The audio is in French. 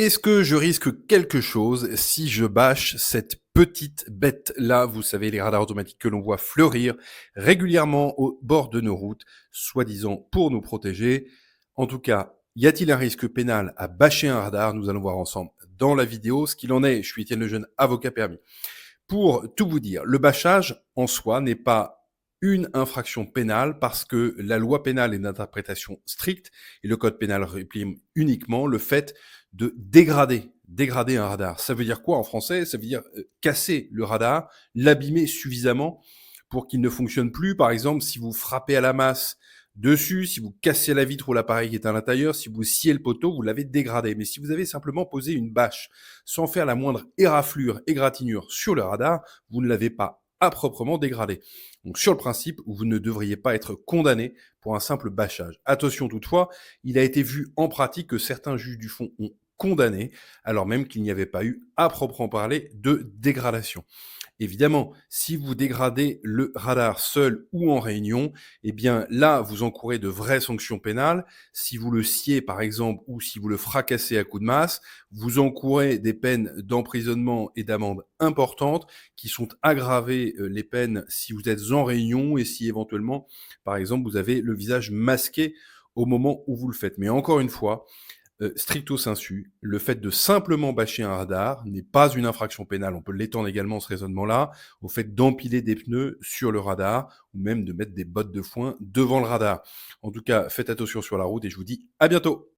Est-ce que je risque quelque chose si je bâche cette petite bête-là? Vous savez, les radars automatiques que l'on voit fleurir régulièrement au bord de nos routes, soi-disant pour nous protéger. En tout cas, y a-t-il un risque pénal à bâcher un radar? Nous allons voir ensemble dans la vidéo ce qu'il en est. Je suis Étienne Lejeune, avocat permis. Pour tout vous dire, le bâchage en soi n'est pas une infraction pénale parce que la loi pénale est d'interprétation stricte et le code pénal réprime uniquement le fait de dégrader un radar. Ça veut dire quoi en français? Ça veut dire casser le radar, l'abîmer suffisamment pour qu'il ne fonctionne plus. Par exemple, si vous frappez à la masse dessus, si vous cassez la vitre ou l'appareil qui est à l'intérieur, si vous sciez le poteau, vous l'avez dégradé. Mais si vous avez simplement posé une bâche sans faire la moindre éraflure, égratignure sur le radar, vous ne l'avez pas à proprement dégradé. Donc sur le principe, vous ne devriez pas être condamné pour un simple bâchage. Attention toutefois, il a été vu en pratique que certains juges du fond ont condamné, alors même qu'il n'y avait pas eu à proprement parler de dégradation. Évidemment, si vous dégradez le radar seul ou en réunion, eh bien là, vous encourez de vraies sanctions pénales. Si vous le sciez, par exemple, ou si vous le fracassez à coups de masse, vous encourez des peines d'emprisonnement et d'amende importantes qui sont aggravées les peines si vous êtes en réunion et si éventuellement, par exemple, vous avez le visage masqué au moment où vous le faites. Mais encore une fois, stricto sensu, le fait de simplement bâcher un radar n'est pas une infraction pénale. On peut l'étendre également, ce raisonnement-là, au fait d'empiler des pneus sur le radar ou même de mettre des bottes de foin devant le radar. En tout cas, faites attention sur la route et je vous dis à bientôt.